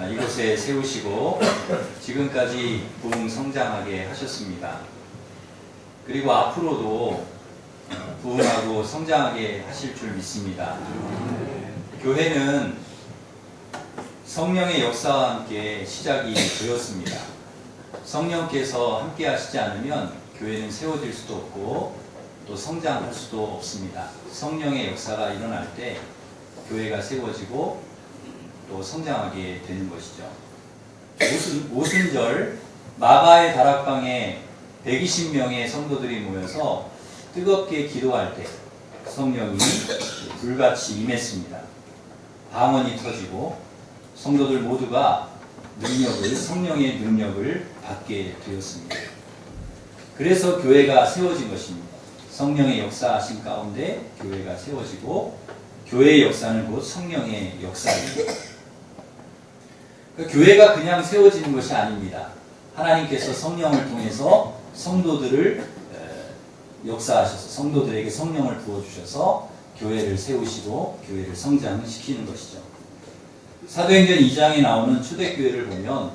이곳에 세우시고 지금까지 부흥 성장하게 하셨습니다. 그리고 앞으로도 부흥하고 성장하게 하실 줄 믿습니다. 교회는 성령의 역사와 함께 시작이 되었습니다. 성령께서 함께 하시지 않으면 교회는 세워질 수도 없고 또 성장할 수도 없습니다. 성령의 역사가 일어날 때 교회가 세워지고 또 성장하게 되는 것이죠. 오순절 마가의 다락방에 120명의 성도들이 모여서 뜨겁게 기도할 때 성령이 불같이 임했습니다. 방언이 터지고 성도들 모두가 성령의 능력을 받게 되었습니다. 그래서 교회가 세워진 것입니다. 성령의 역사하신 가운데 교회가 세워지고 교회의 역사는 곧 성령의 역사입니다. 교회가 그냥 세워지는 것이 아닙니다. 하나님께서 성령을 통해서 성도들을 역사하셔서 성도들에게 성령을 부어주셔서 교회를 세우시고 교회를 성장시키는 것이죠. 사도행전 2장에 나오는 초대교회를 보면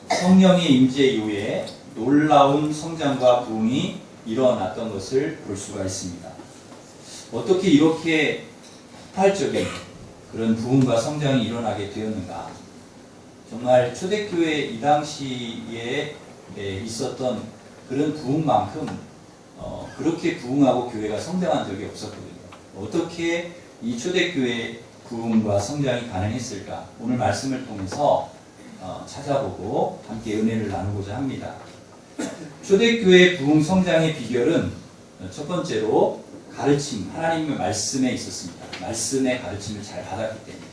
성령의 임재 이후에 놀라운 성장과 부흥이 일어났던 것을 볼 수가 있습니다. 어떻게 이렇게 폭발적인 그런 부흥과 성장이 일어나게 되었는가? 정말 초대교회 이 당시에 있었던 그런 부흥만큼 그렇게 부흥하고 교회가 성장한 적이 없었거든요. 어떻게 이 초대교회 부흥과 성장이 가능했을까? 오늘 말씀을 통해서 찾아보고 함께 은혜를 나누고자 합니다. 초대교회 부흥 성장의 비결은 첫 번째로 가르침, 하나님의 말씀에 있었습니다. 말씀의 가르침을 잘 받았기 때문에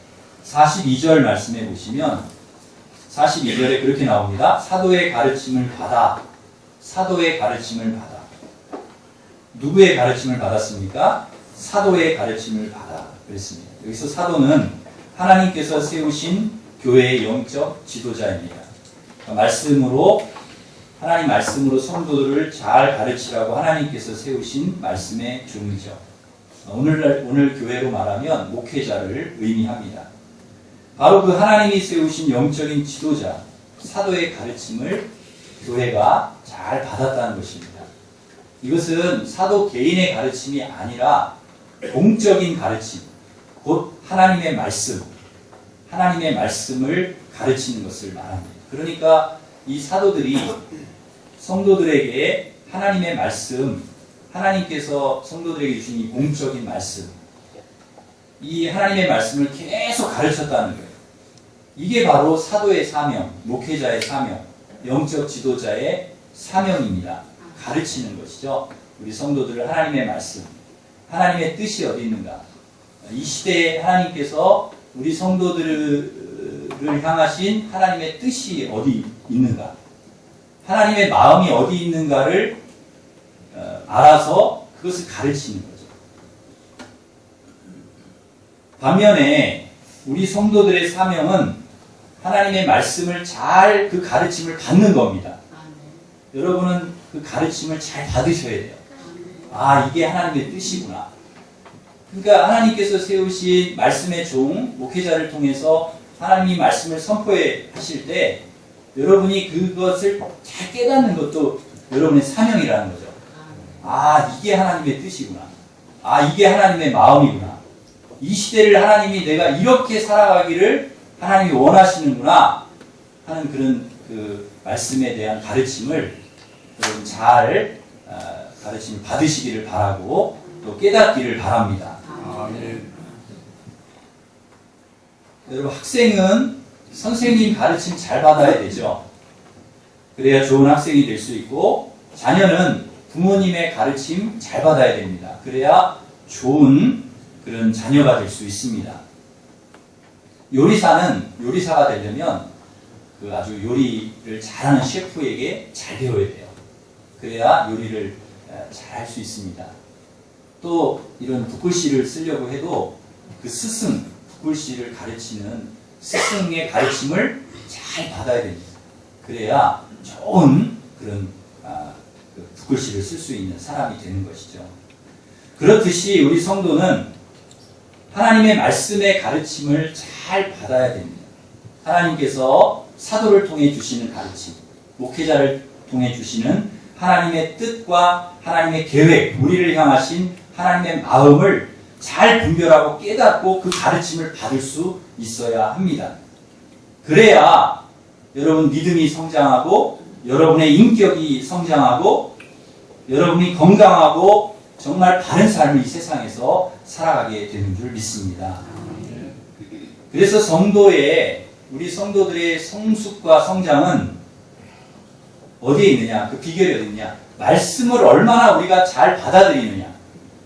42절 말씀에 보시면 42절에 그렇게 나옵니다. 사도의 가르침을 받아. 사도의 가르침을 받아. 누구의 가르침을 받았습니까? 사도의 가르침을 받아. 그랬습니다. 여기서 사도는 하나님께서 세우신 교회의 영적 지도자입니다. 하나님 말씀으로 성도들을 잘 가르치라고 하나님께서 세우신 말씀의 종이죠. 오늘 교회로 말하면 목회자를 의미합니다. 바로 그 하나님이 세우신 영적인 지도자, 사도의 가르침을 교회가 잘 받았다는 것입니다. 이것은 사도 개인의 가르침이 아니라 공적인 가르침, 곧 하나님의 말씀, 하나님의 말씀을 가르치는 것을 말합니다. 그러니까 이 사도들이 성도들에게 하나님의 말씀, 하나님께서 성도들에게 주신 이 공적인 말씀, 이 하나님의 말씀을 계속 가르쳤다는 거예요. 이게 바로 사도의 사명, 목회자의 사명, 영적 지도자의 사명입니다. 가르치는 것이죠. 우리 성도들을 하나님의 말씀, 하나님의 뜻이 어디 있는가? 이 시대에 하나님께서 우리 성도들을 향하신 하나님의 뜻이 어디 있는가? 하나님의 마음이 어디 있는가를 알아서 그것을 가르치는 거죠. 반면에 우리 성도들의 사명은 하나님의 말씀을 잘 그 가르침을 받는 겁니다. 여러분은 그 가르침을 잘 받으셔야 돼요. 이게 하나님의 뜻이구나. 그러니까 하나님께서 세우신 말씀의 종, 목회자를 통해서 하나님이 말씀을 선포해 하실 때 여러분이 그것을 잘 깨닫는 것도 여러분의 사명이라는 거죠. 이게 하나님의 뜻이구나. 이게 하나님의 마음이구나. 이 시대를 하나님이 내가 이렇게 살아가기를 하나님이 원하시는구나 하는 그런 그 말씀에 대한 가르침을 여러분 잘 가르침을 받으시기를 바라고 또 깨닫기를 바랍니다. 여러분, 학생은 선생님 가르침 잘 받아야 되죠. 그래야 좋은 학생이 될 수 있고, 자녀는 부모님의 가르침 잘 받아야 됩니다. 그래야 좋은 그런 자녀가 될 수 있습니다. 요리사가 되려면 그 아주 요리를 잘하는 셰프에게 잘 배워야 돼요. 그래야 요리를 잘 할 수 있습니다. 또 이런 붓글씨를 쓰려고 해도 그 스승, 붓글씨를 가르치는 스승의 가르침을 잘 받아야 됩니다. 그래야 좋은 그런 붓글씨를 쓸 수 있는 사람이 되는 것이죠. 그렇듯이 우리 성도는 하나님의 말씀의 가르침을 잘 받아야 됩니다. 하나님께서 사도를 통해 주시는 가르침, 목회자를 통해 주시는 하나님의 뜻과 하나님의 계획, 우리를 향하신 하나님의 마음을 잘 분별하고 깨닫고 그 가르침을 받을 수 있어야 합니다. 그래야 여러분 믿음이 성장하고 여러분의 인격이 성장하고 여러분이 건강하고 정말 바른 삶을 이 세상에서 살아가게 되는 줄 믿습니다. 그래서 우리 성도들의 성숙과 성장은 어디에 있느냐? 그 비결이 어디 있느냐? 말씀을 얼마나 우리가 잘 받아들이느냐?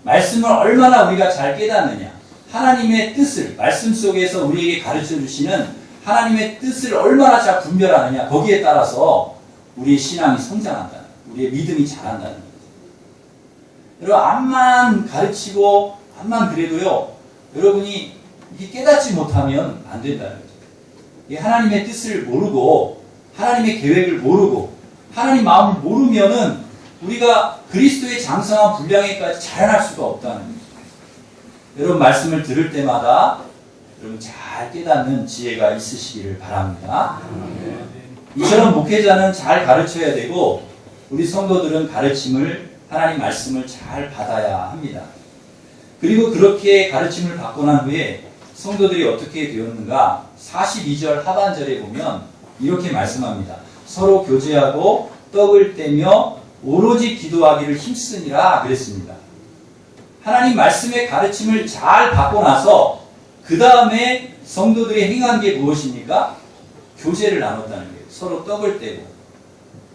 말씀을 얼마나 우리가 잘 깨닫느냐? 하나님의 뜻을, 말씀 속에서 우리에게 가르쳐 주시는 하나님의 뜻을 얼마나 잘 분별하느냐? 거기에 따라서 우리의 신앙이 성장한다. 우리의 믿음이 자란다는 거죠. 여러분, 암만 가르치고, 암만 그래도요, 여러분이 이게 깨닫지 못하면 안 된다는 거죠. 하나님의 뜻을 모르고, 하나님의 계획을 모르고, 하나님 마음을 모르면은 우리가 그리스도의 장성한 분량에까지 자라날 수가 없다는 거죠. 여러분, 말씀을 들을 때마다 여러분 잘 깨닫는 지혜가 있으시기를 바랍니다. 이처럼 목회자는 잘 가르쳐야 되고 우리 성도들은 가르침을 하나님 말씀을 잘 받아야 합니다. 그리고 그렇게 가르침을 받고 난 후에 성도들이 어떻게 되었는가? 42절 하반절에 보면 이렇게 말씀합니다. 서로 교제하고 떡을 떼며 오로지 기도하기를 힘쓰니라 그랬습니다. 하나님 말씀의 가르침을 잘 받고 나서 그 다음에 성도들이 행한 게 무엇입니까? 교제를 나눴다는 거예요. 서로 떡을 떼고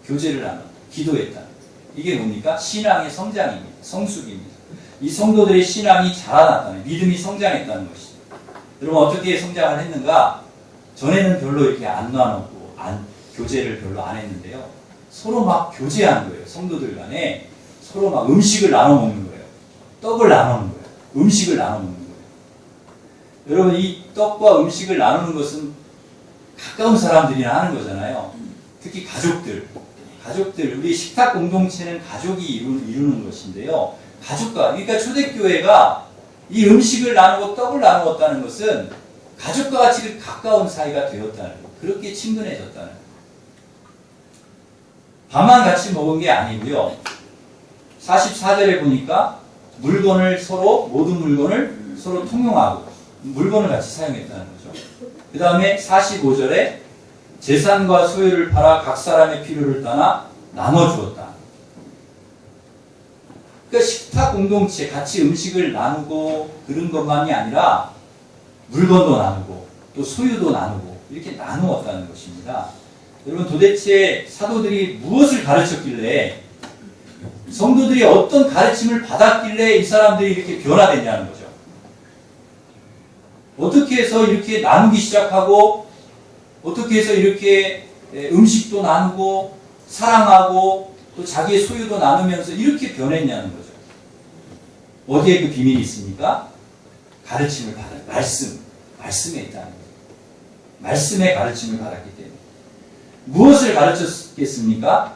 교제를 나눴다. 기도했다. 이게 뭡니까? 신앙의 성장입니다. 성숙입니다. 이 성도들의 신앙이 자라났다는, 믿음이 성장했다는 것이죠. 여러분, 어떻게 성장을 했는가? 전에는 별로 이렇게 안 나눴고 교제를 별로 안 했는데요. 서로 막 교제하는 거예요. 성도들 간에 서로 막 음식을 나눠 먹는 거예요. 떡을 나누는 거예요. 음식을 나눠 먹는 거예요. 여러분, 이 떡과 음식을 나누는 것은 가까운 사람들이나 하는 거잖아요. 특히 가족들, 우리 식탁 공동체는 가족이 이루는 것인데요. 그러니까 초대교회가 이 음식을 나누고 떡을 나누었다는 것은 가족과 같이 가까운 사이가 되었다는 거예요. 그렇게 친근해졌다는 거예요. 밥만 같이 먹은 게 아니고요. 44절에 보니까 모든 물건을 서로 통용하고 물건을 같이 사용했다는 거죠. 그 다음에 45절에 재산과 소유를 팔아 각 사람의 필요를 따라 나눠주었다. 그러니까 식탁 공동체 같이 음식을 나누고 그런 것만이 아니라 물건도 나누고 또 소유도 나누고 이렇게 나누었다는 것입니다. 여러분, 도대체 사도들이 무엇을 가르쳤길래 성도들이 어떤 가르침을 받았길래 이 사람들이 이렇게 변화됐냐는 거죠. 어떻게 해서 이렇게 나누기 시작하고 어떻게 해서 이렇게 음식도 나누고 사랑하고 또 자기의 소유도 나누면서 이렇게 변했냐는 거죠. 어디에 그 비밀이 있습니까? 가르침을 받은 말씀에 있다는 거죠. 말씀의 가르침을 받았기 때문에. 무엇을 가르쳤겠습니까?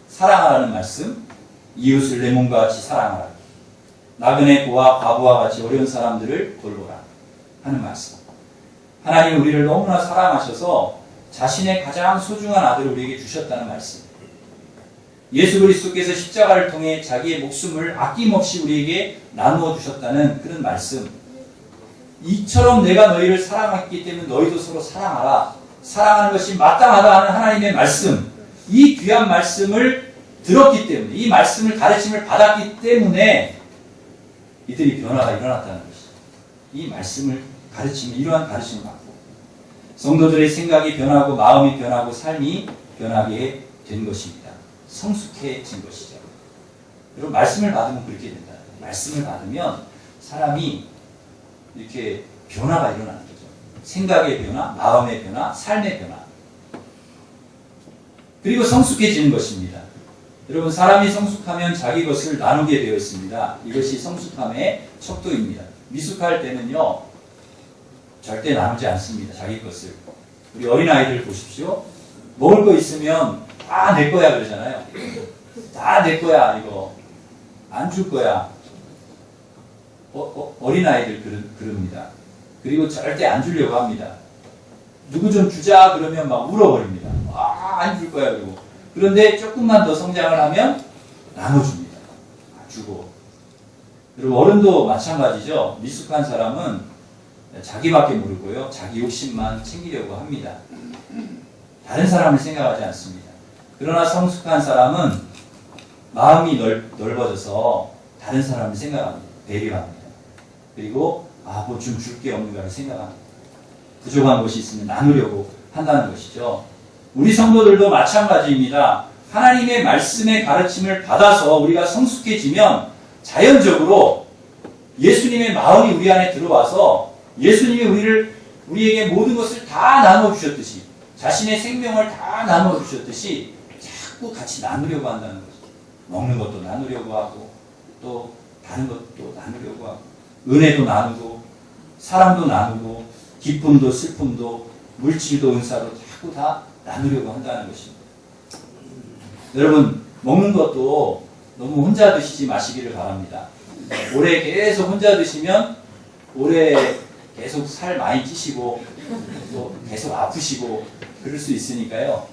사랑하라는 말씀, 이웃을 내 몸과 같이 사랑하라. 나그네 고와 과부와 같이 어려운 사람들을 돌보라 하는 말씀. 하나님 우리를 너무나 사랑하셔서 자신의 가장 소중한 아들을 우리에게 주셨다는 말씀. 예수 그리스도께서 십자가를 통해 자기의 목숨을 아낌없이 우리에게 나누어 주셨다는 그런 말씀. 이처럼 내가 너희를 사랑했기 때문에 너희도 서로 사랑하라. 사랑하는 것이 마땅하다 하는 하나님의 말씀. 이 귀한 말씀을 들었기 때문에, 이 말씀을 가르침을 받았기 때문에 이들이 변화가 일어났다는 것이죠. 이 말씀을 이러한 가르침을 받고 성도들의 생각이 변하고 마음이 변하고 삶이 변하게 된 것입니다. 성숙해진 것이죠. 여러분, 말씀을 받으면 그렇게 된다. 말씀을 받으면 사람이 이렇게 변화가 일어나는 거죠. 생각의 변화, 마음의 변화, 삶의 변화. 그리고 성숙해지는 것입니다. 여러분, 사람이 성숙하면 자기 것을 나누게 되어 있습니다. 이것이 성숙함의 척도입니다. 미숙할 때는요, 절대 나누지 않습니다. 자기 것을. 우리 어린아이들 보십시오. 먹을 거 있으면 다 내 거야 그러잖아요. 다 내 거야, 이거. 안 줄 거야. 어린아이들 그럽니다. 그리고 절대 안 주려고 합니다. 누구 좀 주자 그러면 막 울어버립니다. 안 줄 거야 그리고. 그런데 조금만 더 성장을 하면 나눠줍니다. 주고. 그리고 어른도 마찬가지죠. 미숙한 사람은 자기밖에 모르고요. 자기 욕심만 챙기려고 합니다. 다른 사람을 생각하지 않습니다. 그러나 성숙한 사람은 마음이 넓어져서 다른 사람을 생각합니다. 배려합니다. 그리고 뭐 좀 줄 게 없는가를 생각합니다. 부족한 것이 있으면 나누려고 한다는 것이죠. 우리 성도들도 마찬가지입니다. 하나님의 말씀의 가르침을 받아서 우리가 성숙해지면 자연적으로 예수님의 마음이 우리 안에 들어와서 예수님이 우리에게 모든 것을 다 나눠주셨듯이 자신의 생명을 다 나눠주셨듯이 자꾸 같이 나누려고 한다는 거죠. 먹는 것도 나누려고 하고 또 다른 것도 나누려고 하고 은혜도 나누고 사랑도 나누고 기쁨도 슬픔도 물질도 은사도 자꾸 다 나누려고 한다는 것입니다. 여러분 먹는 것도 너무 혼자 드시지 마시기를 바랍니다. 오래 계속 혼자 드시면 오래 계속 살 많이 찌시고 또 계속 아프시고 그럴 수 있으니까요.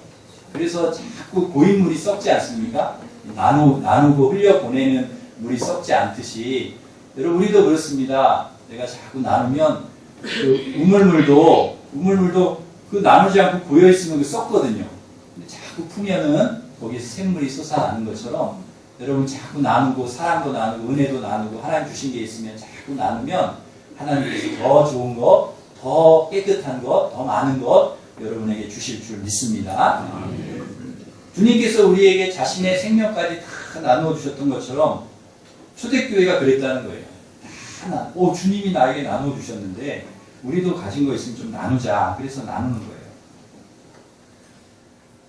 그래서 자꾸 고인물이 썩지 않습니까? 나누고 흘려보내는 물이 썩지 않듯이 여러분 우리도 그렇습니다. 내가 자꾸 나누면 그 우물물도 그 나누지 않고 고여있으면 그 썩거든요. 근데 자꾸 풀면은 거기서 샘물이 솟아나는 것처럼 여러분 자꾸 나누고 사랑도 나누고 은혜도 나누고 하나님 주신 게 있으면 자꾸 나누면 하나님께서 더 좋은 것, 더 깨끗한 것, 더 많은 것 여러분에게 주실 줄 믿습니다. 주님께서 우리에게 자신의 생명까지 다 나누어 주셨던 것처럼 초대교회가 그랬다는 거예요. 다 주님이 나에게 나누어 주셨는데 우리도 가진 거 있으면 좀 나누자. 그래서 나누는 거예요.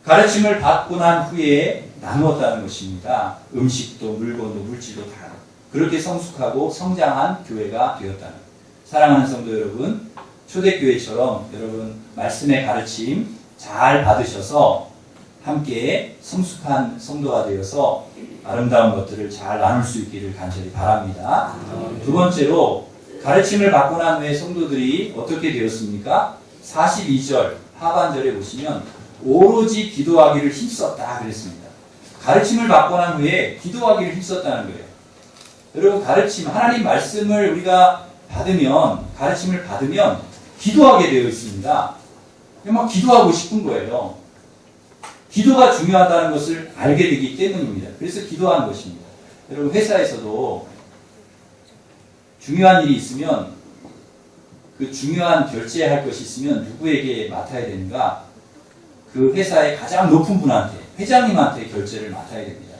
가르침을 받고 난 후에 나누었다는 것입니다. 음식도 물건도 물질도 다 그렇게 성숙하고 성장한 교회가 되었다는 거예요. 사랑하는 성도 여러분, 초대교회처럼 여러분 말씀의 가르침 잘 받으셔서 함께 성숙한 성도가 되어서 아름다운 것들을 잘 나눌 수 있기를 간절히 바랍니다. 두 번째로 가르침을 받고 난 후에 성도들이 어떻게 되었습니까? 42절 하반절에 보시면 오로지 기도하기를 힘썼다 그랬습니다. 가르침을 받고 난 후에 기도하기를 힘썼다는 거예요. 여러분 가르침, 하나님 말씀을 우리가 가르침을 받으면 기도하게 되어 있습니다. 막 기도하고 싶은 거예요. 기도가 중요하다는 것을 알게 되기 때문입니다. 그래서 기도하는 것입니다. 여러분 회사에서도 중요한 일이 있으면 그 중요한 결제할 것이 있으면 누구에게 맡아야 되는가? 그 회사의 가장 높은 분한테, 회장님한테 결제를 맡아야 됩니다.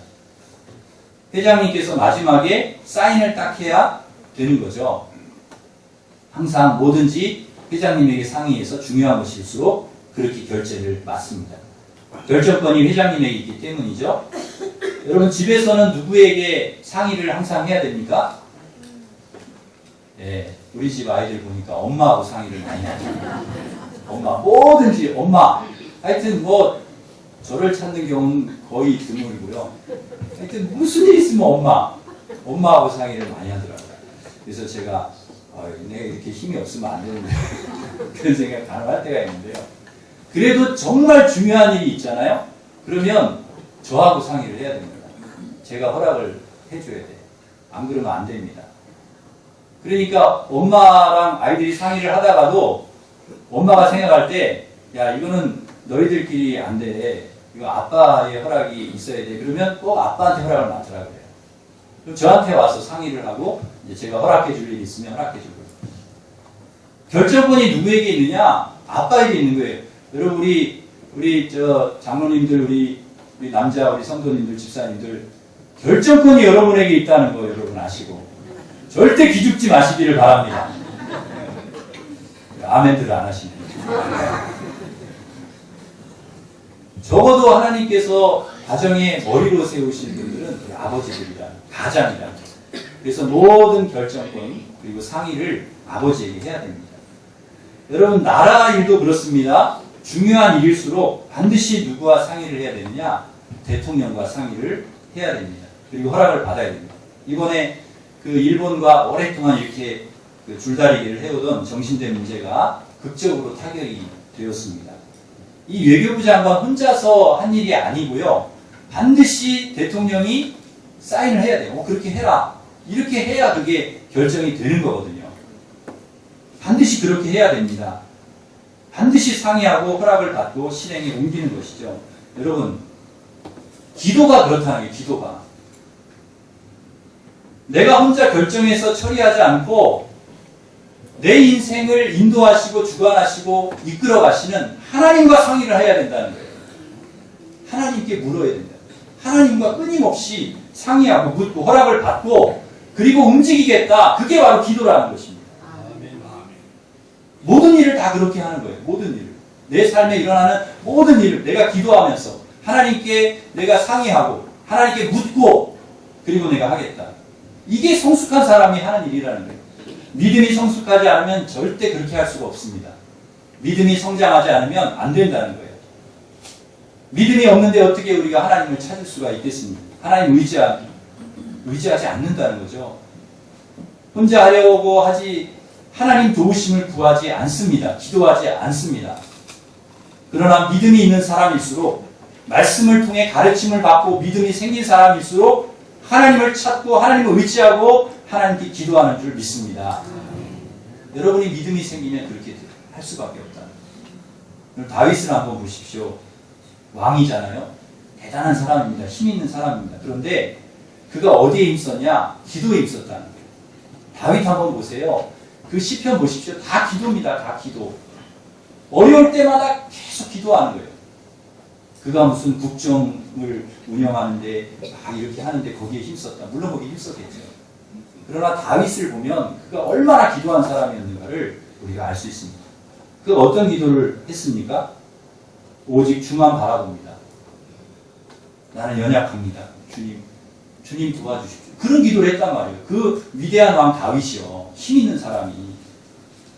회장님께서 마지막에 사인을 딱 해야 되는 거죠. 항상 뭐든지 회장님에게 상의해서 중요한 것일수록 그렇게 결제를 맡습니다. 결정권이 회장님에게 있기 때문이죠. 여러분 집에서는 누구에게 상의를 항상 해야 됩니까? 네, 우리 집 아이들 보니까 엄마하고 상의를 많이 하죠. 엄마, 뭐든지 엄마. 하여튼 저를 찾는 경우는 거의 드물고요. 하여튼 무슨 일 있으면 엄마하고 상의를 많이 하더라고요. 그래서 제가 내가 이렇게 힘이 없으면 안 되는데 그런 생각 간혹 할 때가 있는데요. 그래도 정말 중요한 일이 있잖아요. 그러면 저하고 상의를 해야 됩니다. 제가 허락을 해줘야 돼요. 안 그러면 안 됩니다. 그러니까 엄마랑 아이들이 상의를 하다가도 엄마가 생각할 때 야 이거는 너희들끼리 안 돼. 이거 아빠의 허락이 있어야 돼. 그러면 꼭 아빠한테 허락을 맡으라 그래요. 그럼 저한테 와서 상의를 하고 이제 제가 허락해 줄 일이 있으면 허락해 주고. 결정권이 누구에게 있느냐? 아빠에게 있는 거예요. 여러분 우리 장로님들 우리 남자 우리 성도님들 집사님들 결정권이 여러분에게 있다는 거 여러분 아시고 절대 기죽지 마시기를 바랍니다. 아멘들을 안 하시네요. 적어도 하나님께서 가정의 머리로 세우신 분들은 우리 아버지들이다. 가장이다. 그래서 모든 결정권 그리고 상의를 아버지에게 해야 됩니다. 여러분 나라 일도 그렇습니다. 중요한 일일수록 반드시 누구와 상의를 해야 되느냐? 대통령과 상의를 해야 됩니다. 그리고 허락을 받아야 됩니다. 이번에 그 일본과 오랫동안 이렇게 그 줄다리기를 해오던 정신대 문제가 극적으로 타결이 되었습니다. 이 외교부 장관 혼자서 한 일이 아니고요. 반드시 대통령이 사인을 해야 돼요. 그렇게 해라. 이렇게 해야 그게 결정이 되는 거거든요. 반드시 그렇게 해야 됩니다. 반드시 상의하고 허락을 받고 실행에 옮기는 것이죠. 여러분, 기도가 그렇다는 거예요. 기도가. 내가 혼자 결정해서 처리하지 않고 내 인생을 인도하시고 주관하시고 이끌어 가시는 하나님과 상의를 해야 된다는 거예요. 하나님께 물어야 된다. 하나님과 끊임없이 상의하고 묻고 허락을 받고 그리고 움직이겠다. 그게 바로 기도라는 것입니다. 모든 일을 다 그렇게 하는 거예요. 모든 일을. 내 삶에 일어나는 모든 일을 내가 기도하면서 하나님께 내가 상의하고 하나님께 묻고 그리고 내가 하겠다. 이게 성숙한 사람이 하는 일이라는 거예요. 믿음이 성숙하지 않으면 절대 그렇게 할 수가 없습니다. 믿음이 성장하지 않으면 안 된다는 거예요. 믿음이 없는데 어떻게 우리가 하나님을 찾을 수가 있겠습니까? 하나님 의지하지 않는다는 거죠. 혼자 하려고 하지 하나님 도우심을 구하지 않습니다. 기도하지 않습니다. 그러나 믿음이 있는 사람일수록 말씀을 통해 가르침을 받고 믿음이 생긴 사람일수록 하나님을 찾고 하나님을 의지하고 하나님께 기도하는 줄 믿습니다. 여러분이 믿음이 생기면 그렇게 할 수밖에 없다. 다윗을 한번 보십시오. 왕이잖아요. 대단한 사람입니다. 힘 있는 사람입니다. 그런데 그가 어디에 힘썼냐? 기도에 힘썼다는 거예요. 다윗 한번 보세요. 그 시편 보십시오. 다 기도입니다. 다 기도. 어려울 때마다 계속 기도하는 거예요. 그가 무슨 국정을 운영하는데 막 이렇게 하는데 거기에 힘썼다. 물론 거기에 힘썼겠죠. 그러나 다윗을 보면 그가 얼마나 기도한 사람이었는가를 우리가 알 수 있습니다. 그 어떤 기도를 했습니까? 오직 주만 바라봅니다. 나는 연약합니다. 주님 도와주십시오. 그런 기도를 했단 말이에요. 그 위대한 왕 다윗이요. 힘 있는 사람이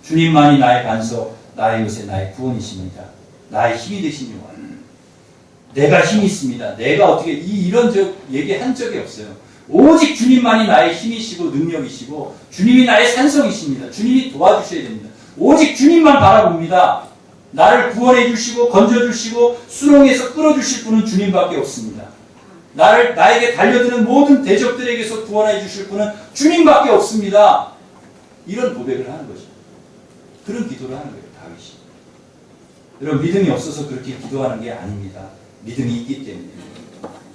주님만이 나의 반석, 나의 요새, 나의 구원이십니다. 나의 힘이 되신 영원. 내가 힘이 있습니다. 내가 어떻게 이런 얘기 한 적이 없어요. 오직 주님만이 나의 힘이시고 능력이시고 주님이 나의 산성이십니다. 주님이 도와주셔야 됩니다. 오직 주님만 바라봅니다. 나를 구원해 주시고 건져 주시고 수렁에서 끌어주실 분은 주님밖에 없습니다. 나에게 달려드는 모든 대적들에게서 구원해 주실 분은 주님밖에 없습니다. 이런 고백을 하는 거죠. 그런 기도를 하는 거예요. 다윗이. 여러분 믿음이 없어서 그렇게 기도하는 게 아닙니다. 믿음이 있기 때문에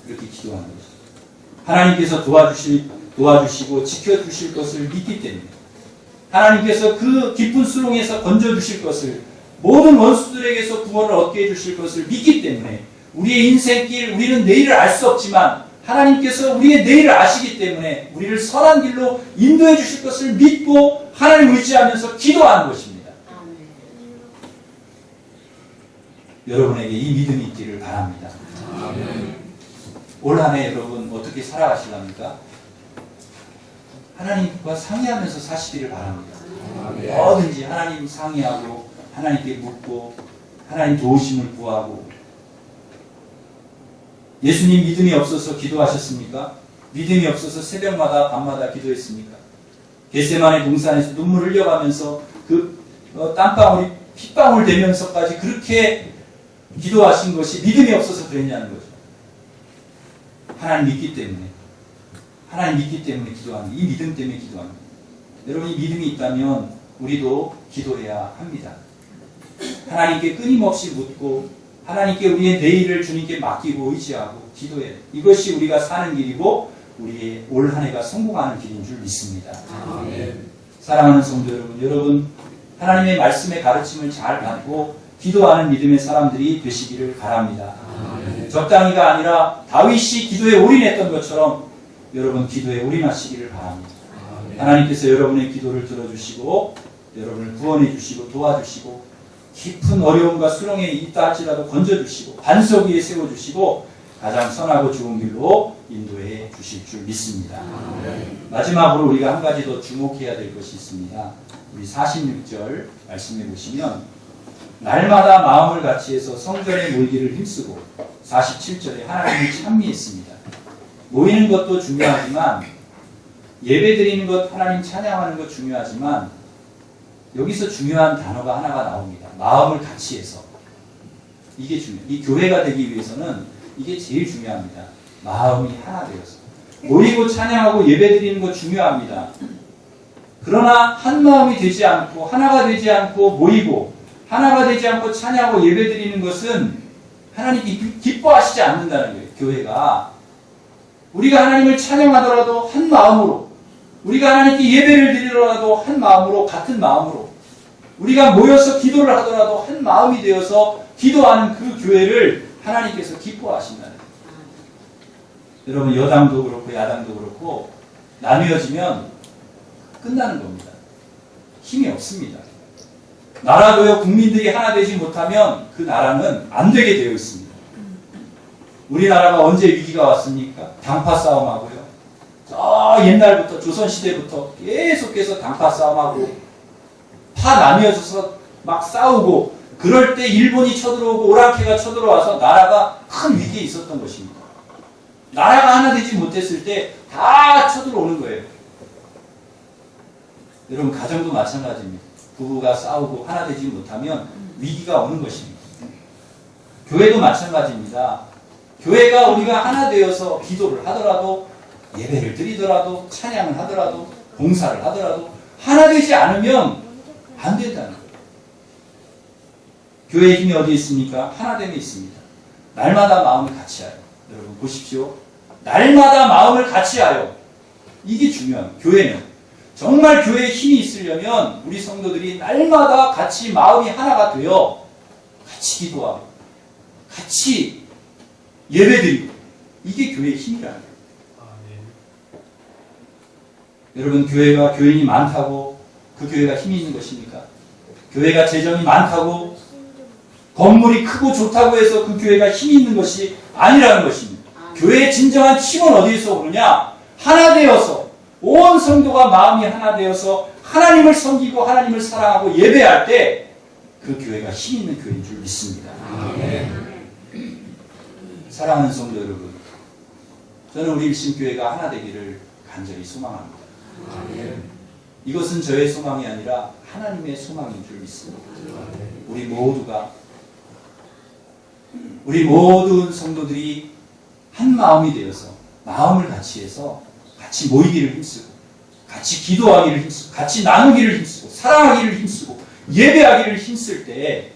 그렇게 기도하는 거죠. 하나님께서 도와주시고 지켜주실 것을 믿기 때문에 하나님께서 그 깊은 수렁에서 건져주실 것을 모든 원수들에게서 구원을 얻게 해주실 것을 믿기 때문에 우리의 인생길 우리는 내일을 알 수 없지만 하나님께서 우리의 내일을 아시기 때문에 우리를 선한 길로 인도해 주실 것을 믿고 하나님을 의지하면서 기도하는 것입니다. 여러분에게 이 믿음이 있기를 바랍니다. 올 한 해 여러분 어떻게 살아가시랍니까? 하나님과 상의하면서 사시기를 바랍니다. 뭐든지 하나님 상의하고 하나님께 묻고 하나님 도우심을 구하고. 예수님 믿음이 없어서 기도하셨습니까? 믿음이 없어서 새벽마다 밤마다 기도했습니까? 겟세마네 동산에서 눈물을 흘려가면서 그 땀방울이 핏방울 되면서까지 그렇게 기도하신 것이 믿음이 없어서 그랬냐는 거죠. 하나님 믿기 때문에 기도하는 이 믿음 때문에 기도하는 거예요. 여러분이 믿음이 있다면 우리도 기도해야 합니다. 하나님께 끊임없이 묻고 하나님께 우리의 내일을 주님께 맡기고 의지하고 기도해야 돼요. 이것이 우리가 사는 길이고 우리의 올 한 해가 성공하는 길인 줄 믿습니다. 아멘. 사랑하는 성도 여러분 하나님의 말씀의 가르침을 잘 받고 기도하는 믿음의 사람들이 되시기를 바랍니다. 아멘. 적당히가 아니라 다윗이 기도에 올인했던 것처럼 여러분 기도에 올인하시기를 바랍니다. 아멘. 하나님께서 여러분의 기도를 들어주시고 여러분을 구원해 주시고 도와주시고 깊은 어려움과 수렁에 있다 할지라도 건져주시고 반석 위에 세워주시고 가장 선하고 좋은 길로 인도해 주실 줄 믿습니다. 마지막으로 우리가 한 가지 더 주목해야 될 것이 있습니다. 우리 46절 말씀해 보시면 날마다 마음을 같이 해서 성전에 모이기를 힘쓰고 47절에 하나님을 찬미했습니다. 모이는 것도 중요하지만 예배 드리는 것 하나님 찬양하는 것 중요하지만 여기서 중요한 단어가 하나가 나옵니다. 마음을 같이 해서. 이게 중요해요. 이 교회가 되기 위해서는 이게 제일 중요합니다. 마음이 하나 되어서. 모이고 찬양하고 예배드리는 거 중요합니다. 그러나 한 마음이 되지 않고 하나가 되지 않고 모이고 하나가 되지 않고 찬양하고 예배드리는 것은 하나님이 기뻐하시지 않는다는 거예요. 교회가. 우리가 하나님을 찬양하더라도 한 마음으로, 우리가 하나님께 예배를 드리더라도 한 마음으로, 같은 마음으로, 우리가 모여서 기도를 하더라도 한 마음이 되어서 기도하는 그 교회를 하나님께서 기뻐하신다는 거예요. 여러분, 여당도 그렇고 야당도 그렇고 나뉘어지면 끝나는 겁니다. 힘이 없습니다. 나라도요, 국민들이 하나 되지 못하면 그 나라는 안 되게 되어 있습니다. 우리나라가 언제 위기가 왔습니까? 당파 싸움하고요. 옛날부터, 조선시대부터 계속해서 당파 싸움하고, 파 나뉘어져서 막 싸우고, 그럴 때 일본이 쳐들어오고 오랑캐가 쳐들어와서 나라가 큰 위기에 있었던 것입니다. 나라가 하나 되지 못했을 때 다 쳐들어오는 거예요. 여러분, 가정도 마찬가지입니다. 부부가 싸우고 하나 되지 못하면 위기가 오는 것입니다. 교회도 마찬가지입니다. 교회가 우리가 하나 되어서 기도를 하더라도, 예배를 드리더라도, 찬양을 하더라도, 봉사를 하더라도 하나 되지 않으면 안 된다는 거예요. 교회의 힘이 어디 있습니까? 하나됨에 있습니다. 날마다 마음을 같이 하여. 여러분 보십시오. 날마다 마음을 같이 하여. 이게 중요한 교회는. 정말 교회에 힘이 있으려면 우리 성도들이 날마다 같이 마음이 하나가 되어 같이 기도하고 같이 예배드리고, 이게 교회의 힘이라는 거예요. 여러분, 교회가 교인이 많다고 그 교회가 힘이 있는 것입니까? 교회가 재정이 많다고 건물이 크고 좋다고 해서 그 교회가 힘이 있는 것이 아니라는 것입니다. 교회의 진정한 힘은 어디에서 오느냐? 하나 되어서, 온 성도가 마음이 하나 되어서 하나님을 섬기고 하나님을 사랑하고 예배할 때 그 교회가 힘 있는 교회인 줄 믿습니다. 사랑하는 성도 여러분, 저는 우리 일심교회가 하나 되기를 간절히 소망합니다. 이것은 저의 소망이 아니라 하나님의 소망인 줄 믿습니다. 우리 모든 성도들이 한 마음이 되어서 마음을 같이 해서 같이 모이기를 힘쓰고, 같이 기도하기를 힘쓰고, 같이 나누기를 힘쓰고, 사랑하기를 힘쓰고, 예배하기를 힘쓸 때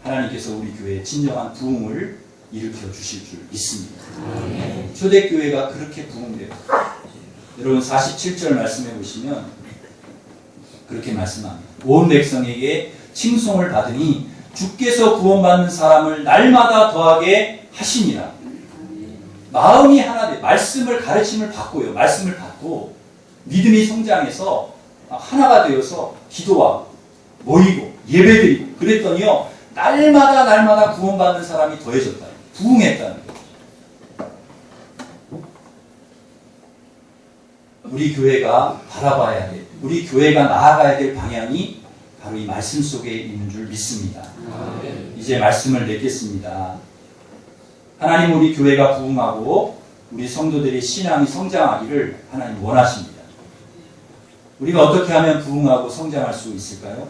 하나님께서 우리 교회에 진정한 부흥을 일으켜 주실 줄 믿습니다. 초대교회가 그렇게 부흥돼요. 여러분 47절 말씀해 보시면 그렇게 말씀합니다. 온 백성에게 칭송을 받으니 주께서 구원받는 사람을 날마다 더하게 하시니라. 마음이 하나 돼. 말씀을 가르침을 받고요. 말씀을 받고 믿음이 성장해서 하나가 되어서 기도하고 모이고 예배드리고 그랬더니요, 날마다 구원받는 사람이 더해졌다. 부흥했다는 거예요. 우리 교회가 바라봐야 돼. 우리 교회가 나아가야 될 방향이 바로 이 말씀 속에 있는 줄 믿습니다. 이제 말씀을 맺겠습니다. 하나님, 우리 교회가 부흥하고 우리 성도들의 신앙이 성장하기를 하나님 원하십니다. 우리가 어떻게 하면 부흥하고 성장할 수 있을까요?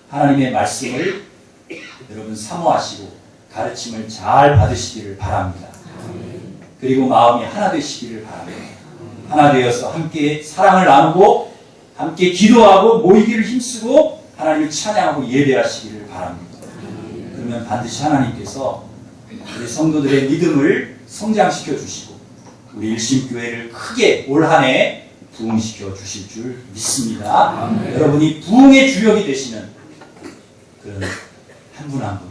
하나님의 말씀을 여러분 사모하시고 가르침을 잘 받으시기를 바랍니다. 그리고 마음이 하나 되시기를 바랍니다. 하나 되어서 함께 사랑을 나누고 함께 기도하고 모이기를 힘쓰고 하나님을 찬양하고 예배하시기를 바랍니다. 그러면 반드시 하나님께서 우리 성도들의 믿음을 성장시켜 주시고 우리 일심교회를 크게 올 한 해 부흥시켜 주실 줄 믿습니다. 여러분이 부흥의 주역이 되시는 그런 한 분 한 분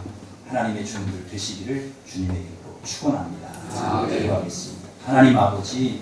하나님의 종들 되시기를 주님의 이름으로 축원합니다. 기도하겠습니다. 하나님 아버지,